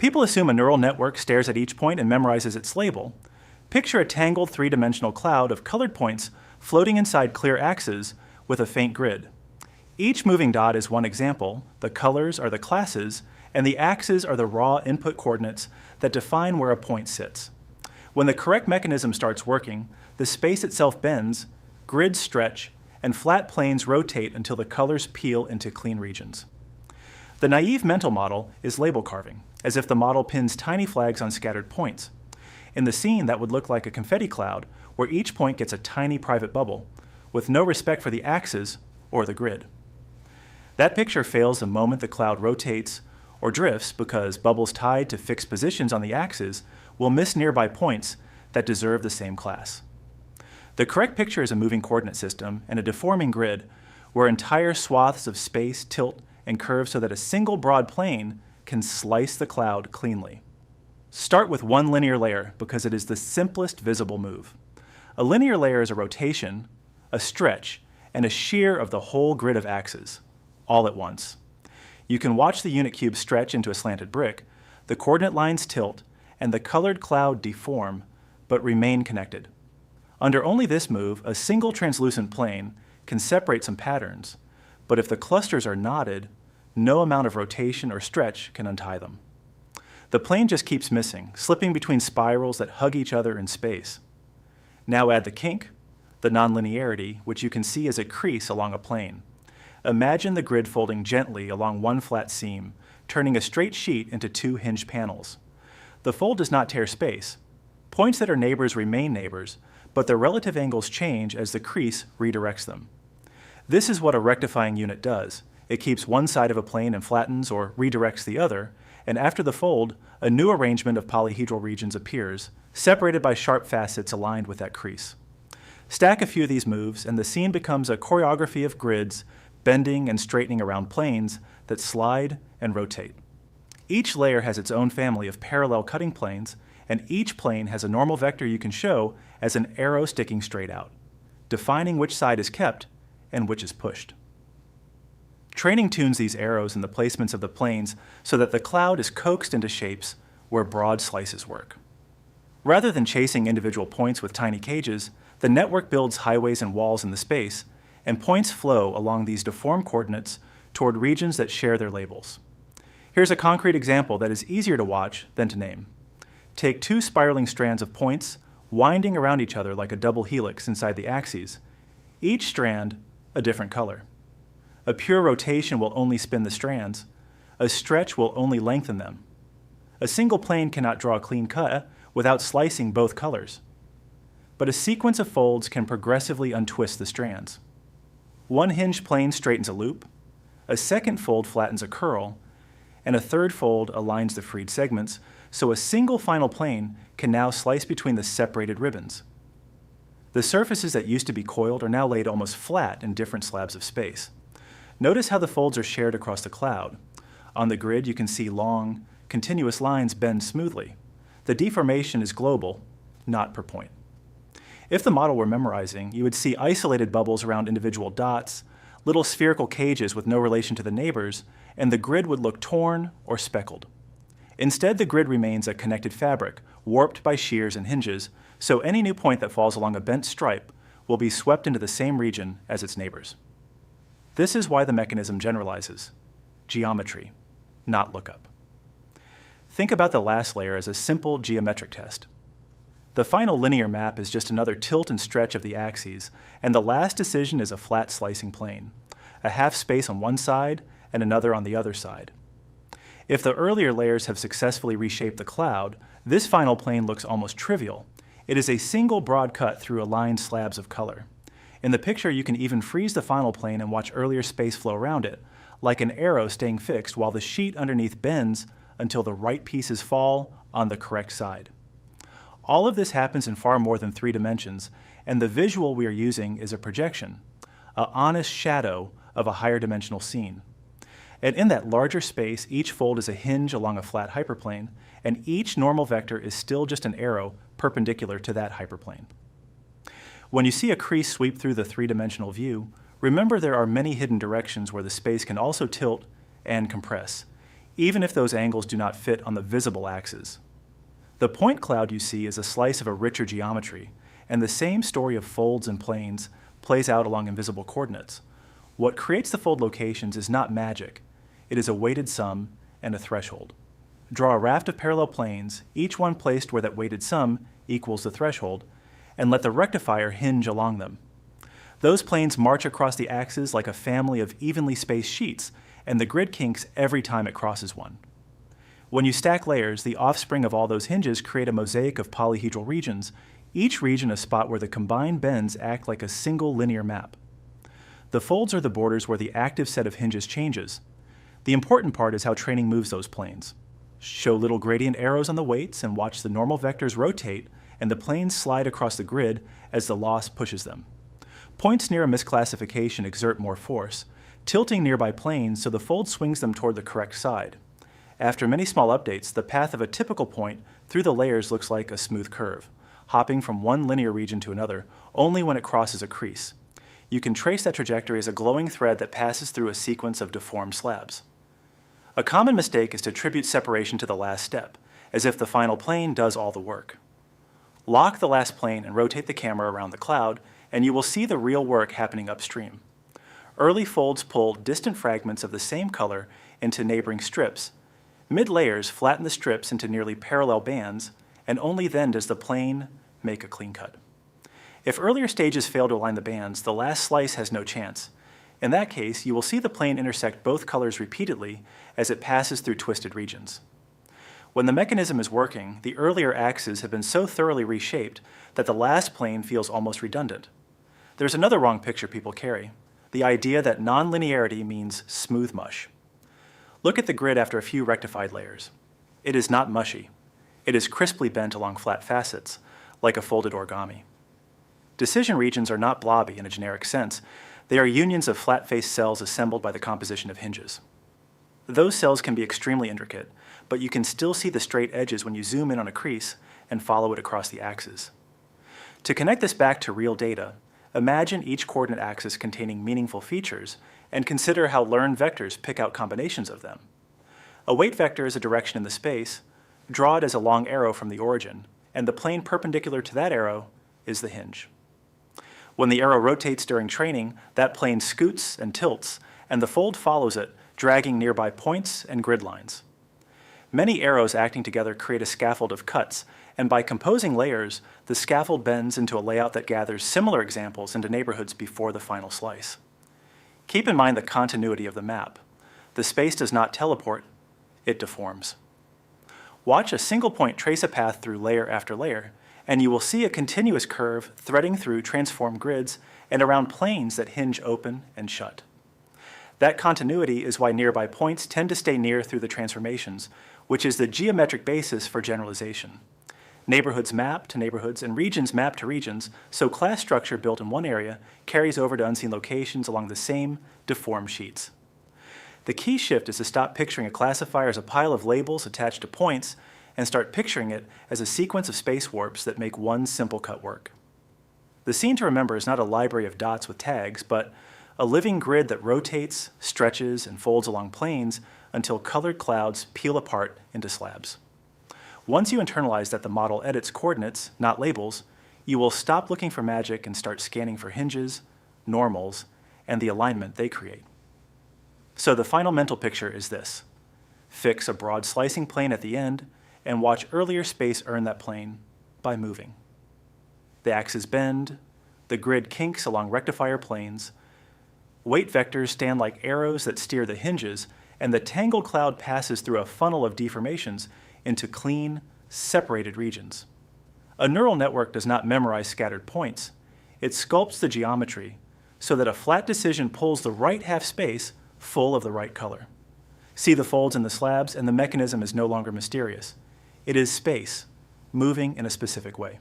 People assume a neural network stares at each point and memorizes its label. Picture a tangled three-dimensional cloud of colored points floating inside clear axes with a faint grid. Each moving dot is one example, the colors are the classes, and the axes are the raw input coordinates that define where a point sits. When the correct mechanism starts working, the space itself bends, grids stretch, and flat planes rotate until the colors peel into clean regions. The naive mental model is label carving, as if the model pins tiny flags on scattered points. In the scene, that would look like a confetti cloud, where each point gets a tiny private bubble, with no respect for the axes or the grid. That picture fails the moment the cloud rotates or drifts because bubbles tied to fixed positions on the axes will miss nearby points that deserve the same class. The correct picture is a moving coordinate system and a deforming grid where entire swaths of space tilt and curve so that a single broad plane can slice the cloud cleanly. Start with one linear layer because it is the simplest visible move. A linear layer is a rotation, a stretch, and a shear of the whole grid of axes, all at once. You can watch the unit cube stretch into a slanted brick, the coordinate lines tilt, and the colored cloud deform, but remain connected. Under only this move, a single translucent plane can separate some patterns, but if the clusters are knotted, no amount of rotation or stretch can untie them. The plane just keeps missing, slipping between spirals that hug each other in space. Now add the kink, the nonlinearity, which you can see as a crease along a plane. Imagine the grid folding gently along one flat seam, turning a straight sheet into two hinged panels. The fold does not tear space. Points that are neighbors remain neighbors, but their relative angles change as the crease redirects them. This is what a rectifying unit does. It keeps one side of a plane and flattens or redirects the other, and after the fold, a new arrangement of polyhedral regions appears, separated by sharp facets aligned with that crease. Stack a few of these moves, and the scene becomes a choreography of grids bending and straightening around planes that slide and rotate. Each layer has its own family of parallel cutting planes, and each plane has a normal vector you can show as an arrow sticking straight out, defining which side is kept and which is pushed. Training tunes these arrows and the placements of the planes so that the cloud is coaxed into shapes where broad slices work. Rather than chasing individual points with tiny cages, the network builds highways and walls in the space, and points flow along these deformed coordinates toward regions that share their labels. Here's a concrete example that is easier to watch than to name. Take two spiraling strands of points winding around each other like a double helix inside the axes, each strand a different color. A pure rotation will only spin the strands. A stretch will only lengthen them. A single plane cannot draw a clean cut without slicing both colors. But a sequence of folds can progressively untwist the strands. One hinged plane straightens a loop, a second fold flattens a curl, and a third fold aligns the freed segments, so a single final plane can now slice between the separated ribbons. The surfaces that used to be coiled are now laid almost flat in different slabs of space. Notice how the folds are shared across the cloud. On the grid, you can see long, continuous lines bend smoothly. The deformation is global, not per point. If the model were memorizing, you would see isolated bubbles around individual dots, little spherical cages with no relation to the neighbors, and the grid would look torn or speckled. Instead, the grid remains a connected fabric, warped by shears and hinges, so any new point that falls along a bent stripe will be swept into the same region as its neighbors. This is why the mechanism generalizes. Geometry, not lookup. Think about the last layer as a simple geometric test. The final linear map is just another tilt and stretch of the axes, and the last decision is a flat slicing plane, a half space on one side and another on the other side. If the earlier layers have successfully reshaped the cloud, this final plane looks almost trivial. It is a single broad cut through aligned slabs of color. In the picture, you can even freeze the final plane and watch earlier space flow around it, like an arrow staying fixed while the sheet underneath bends until the right pieces fall on the correct side. All of this happens in far more than 3 dimensions, and the visual we are using is a projection, an honest shadow of a higher dimensional scene. And in that larger space, each fold is a hinge along a flat hyperplane, and each normal vector is still just an arrow perpendicular to that hyperplane. When you see a crease sweep through the 3-dimensional view, remember there are many hidden directions where the space can also tilt and compress. even if those angles do not fit on the visible axes. The point cloud you see is a slice of a richer geometry, and the same story of folds and planes plays out along invisible coordinates. What creates the fold locations is not magic. It is a weighted sum and a threshold. Draw a raft of parallel planes, each one placed where that weighted sum equals the threshold, and let the rectifier hinge along them. Those planes march across the axes like a family of evenly spaced sheets, and the grid kinks every time it crosses one. When you stack layers, the offspring of all those hinges create a mosaic of polyhedral regions, each region a spot where the combined bends act like a single linear map. The folds are the borders where the active set of hinges changes. The important part is how training moves those planes. Show little gradient arrows on the weights and watch the normal vectors rotate and the planes slide across the grid as the loss pushes them. Points near a misclassification exert more force, tilting nearby planes so the fold swings them toward the correct side. After many small updates, the path of a typical point through the layers looks like a smooth curve, hopping from one linear region to another only when it crosses a crease. You can trace that trajectory as a glowing thread that passes through a sequence of deformed slabs. A common mistake is to attribute separation to the last step, as if the final plane does all the work. Lock the last plane and rotate the camera around the cloud, and you will see the real work happening upstream. Early folds pull distant fragments of the same color into neighboring strips. Mid-layers flatten the strips into nearly parallel bands, and only then does the plane make a clean cut. If earlier stages fail to align the bands, the last slice has no chance. In that case, you will see the plane intersect both colors repeatedly as it passes through twisted regions. When the mechanism is working, the earlier axes have been so thoroughly reshaped that the last plane feels almost redundant. There's another wrong picture people carry, the idea that nonlinearity means smooth mush. Look at the grid after a few rectified layers. It is not mushy. It is crisply bent along flat facets, like a folded origami. Decision regions are not blobby in a generic sense. They are unions of flat-faced cells assembled by the composition of hinges. Those cells can be extremely intricate, but you can still see the straight edges when you zoom in on a crease and follow it across the axis. To connect this back to real data, imagine each coordinate axis containing meaningful features and consider how learned vectors pick out combinations of them. A weight vector is a direction in the space. Draw it as a long arrow from the origin, and the plane perpendicular to that arrow is the hinge. When the arrow rotates during training, that plane scoots and tilts, and the fold follows it, dragging nearby points and grid lines. Many arrows acting together create a scaffold of cuts, and by composing layers, the scaffold bends into a layout that gathers similar examples into neighborhoods before the final slice. Keep in mind the continuity of the map. The space does not teleport, it deforms. Watch a single point trace a path through layer after layer, and you will see a continuous curve threading through transformed grids and around planes that hinge open and shut. That continuity is why nearby points tend to stay near through the transformations, which is the geometric basis for generalization. Neighborhoods map to neighborhoods and regions map to regions, so class structure built in one area carries over to unseen locations along the same deformed sheets. The key shift is to stop picturing a classifier as a pile of labels attached to points and start picturing it as a sequence of space warps that make one simple cut work. The scene to remember is not a library of dots with tags, but a living grid that rotates, stretches, and folds along planes until colored clouds peel apart into slabs. Once you internalize that the model edits coordinates, not labels, you will stop looking for magic and start scanning for hinges, normals, and the alignment they create. So the final mental picture is this. Fix a broad slicing plane at the end, and watch earlier space earn that plane by moving. The axes bend, the grid kinks along rectifier planes, weight vectors stand like arrows that steer the hinges, and the tangled cloud passes through a funnel of deformations into clean, separated regions. A neural network does not memorize scattered points. It sculpts the geometry so that a flat decision pulls the right half space full of the right color. See the folds in the slabs, and the mechanism is no longer mysterious. It is space, moving in a specific way.